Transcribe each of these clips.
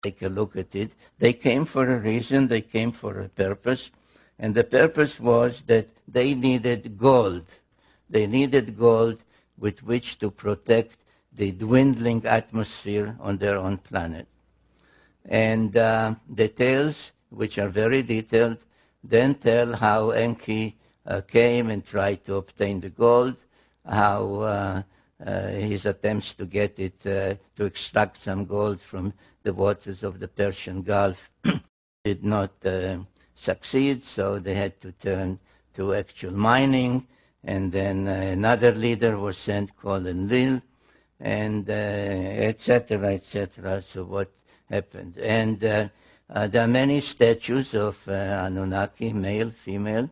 take a look at it. They came for a reason, they came for a purpose, and the purpose was that they needed gold. They needed gold with which to protect the dwindling atmosphere on their own planet. And the tales, which are very detailed, then tell how Enki came and tried to obtain the gold, how his attempts to get it, to extract some gold from the waters of the Persian Gulf did not succeed, so they had to turn to actual mining. And then another leader was sent called Enlil, and etc., etc. So what happened? And there are many statues of Anunnaki, male, female,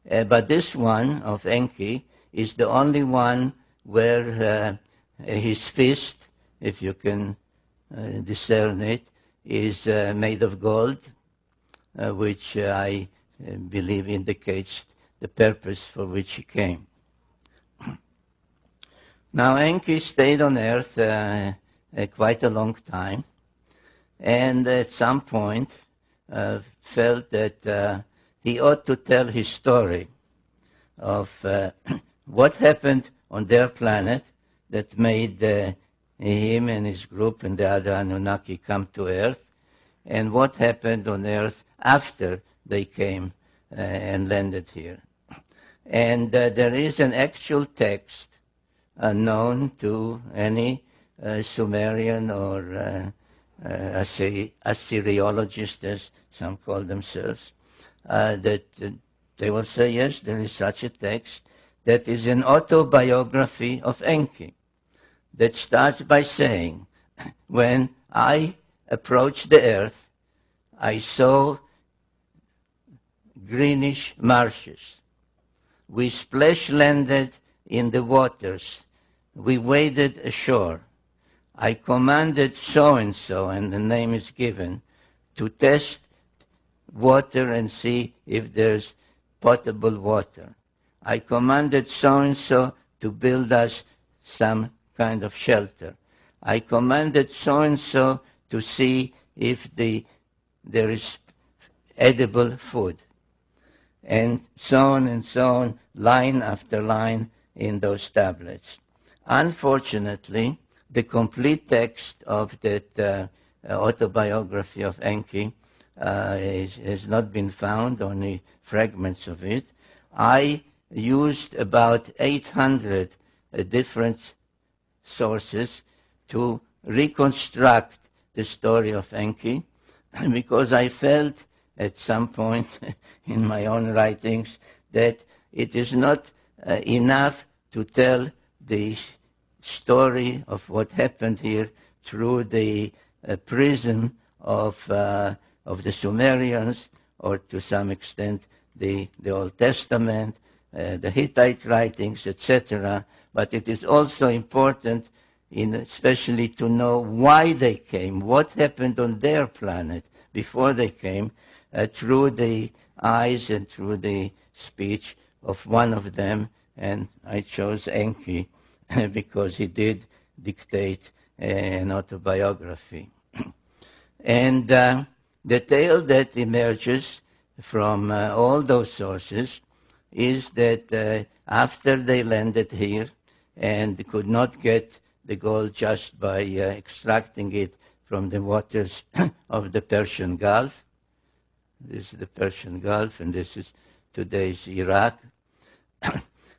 but this one of Enki is the only one where his fist, if you can discern it, is made of gold, which I believe indicates the purpose for which he came. Now, Enki stayed on Earth quite a long time, and at some point felt that he ought to tell his story of what happened on their planet that made him and his group and the other Anunnaki come to Earth, and what happened on Earth after they came and landed here. And there is an actual text known to any Sumerian or Assyriologist, as some call themselves, that they will say, yes, there is such a text that is an autobiography of Enki that starts by saying, when I approached the earth, I saw greenish marshes. We splash-landed in the waters. We waded ashore. I commanded so-and-so, and the name is given, to test water and see if there's potable water. I commanded so-and-so to build us some kind of shelter. I commanded so-and-so to see if there is edible food. And so on, line after line in those tablets. Unfortunately, the complete text of that autobiography of Enki has not been found, only fragments of it. I used about 800 different sources to reconstruct the story of Enki, because I felt at some point in my own writings that it is not enough to tell the story of what happened here through the prism of the Sumerians, or to some extent the Old Testament, the Hittite writings, etc. But it is also important, especially to know why they came, what happened on their planet before they came, through the eyes and through the speech of one of them, and I chose Enki because he did dictate an autobiography. And the tale that emerges from all those sources is that after they landed here and could not get the gold just by extracting it from the waters of the Persian Gulf, this is the Persian Gulf, and this is today's Iraq.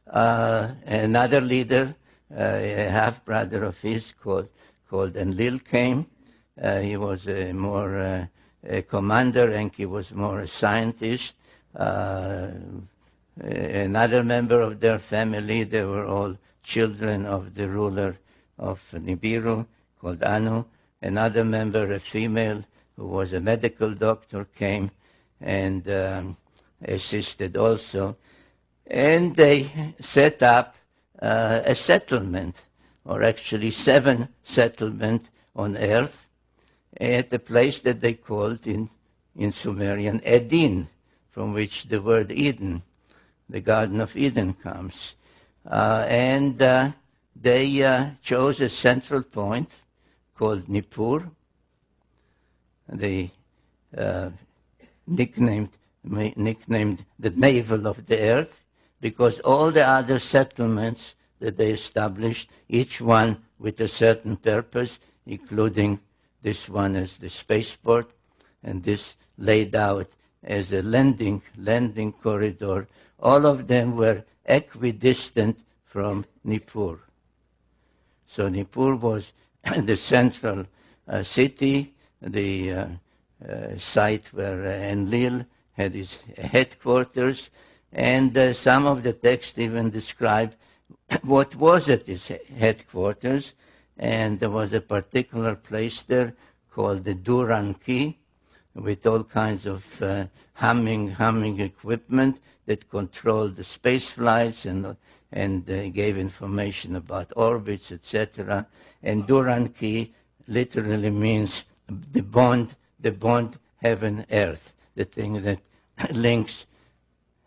Another leader, a half-brother of his called Enlil came. He was more a commander, and he was more a scientist. Another member of their family, they were all children of the ruler of Nibiru, called Anu. Another member, a female, who was a medical doctor, came and assisted also. And they set up a settlement, or actually 7 settlements on Earth, at a place that they called in Sumerian Edin, from which the word Eden, the Garden of Eden, comes. And they chose a central point called Nippur, they nicknamed the navel of the earth, because all the other settlements that they established, each one with a certain purpose, including this one as the spaceport, and this laid out as a landing corridor. All of them were equidistant from Nippur. So Nippur was the central city, the site where Enlil had his headquarters, and some of the texts even describe what was at his headquarters, and there was a particular place there called the Duran-Ki, with all kinds of humming equipment that controlled the space flights and gave information about orbits, etc. And Duran-Ki literally means the bond heaven-earth, the thing that links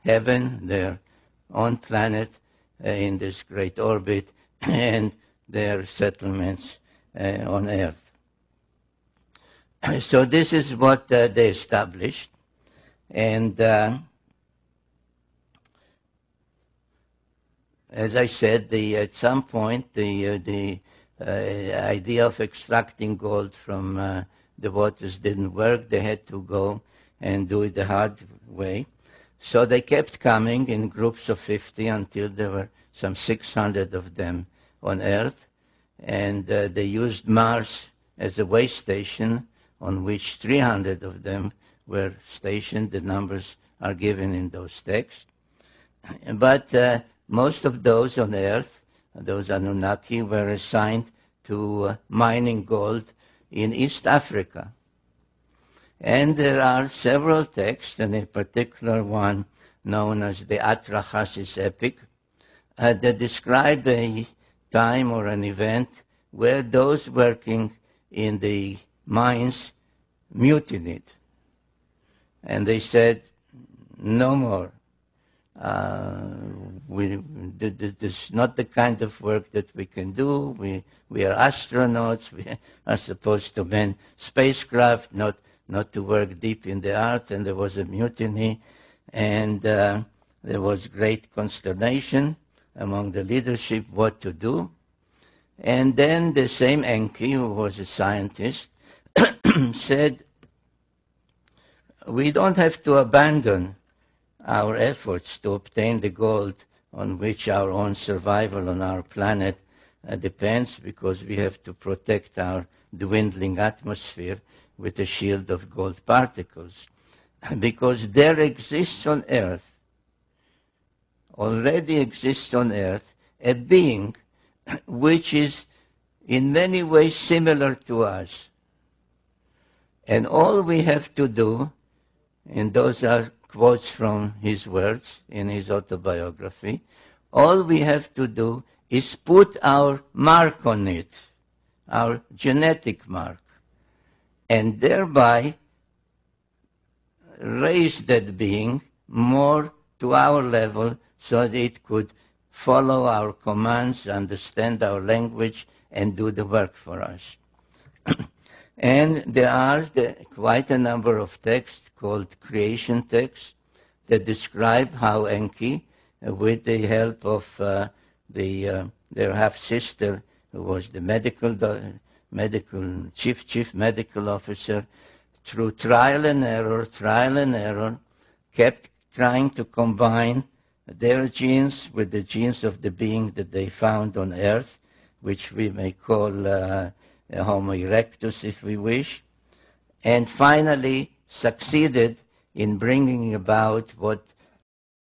heaven, their own planet in this great orbit, and their settlements on earth. So this is what they established, and as I said, at some point the idea of extracting gold from the waters didn't work. They had to go and do it the hard way. So they kept coming in groups of 50 until there were some 600 of them on Earth, and they used Mars as a way station on which 300 of them were stationed. The numbers are given in those texts. But most of those on Earth, those Anunnaki, were assigned to mining gold in East Africa. And there are several texts, and in particular one known as the Atrahasis epic, that describe a time or an event where those working in the mines mutinied. And they said, no more. This is not the kind of work that we can do. We are astronauts. We are supposed to man spacecraft, not to work deep in the earth. And there was a mutiny, and there was great consternation among the leadership what to do. And then the same Enki, who was a scientist, said, we don't have to abandon our efforts to obtain the gold on which our own survival on our planet depends, because we have to protect our dwindling atmosphere with a shield of gold particles. Because there exists on Earth, already exists on Earth, a being which is in many ways similar to us. And all we have to do, and those are quotes from his words in his autobiography, all we have to do is put our mark on it, our genetic mark, and thereby raise that being more to our level so that it could follow our commands, understand our language, and do the work for us. And there are quite a number of texts called creation texts that describe how Enki, with the help of their half-sister, who was the chief medical officer, through trial and error, kept trying to combine their genes with the genes of the being that they found on Earth, which we may call Homo erectus, if we wish, and finally succeeded in bringing about what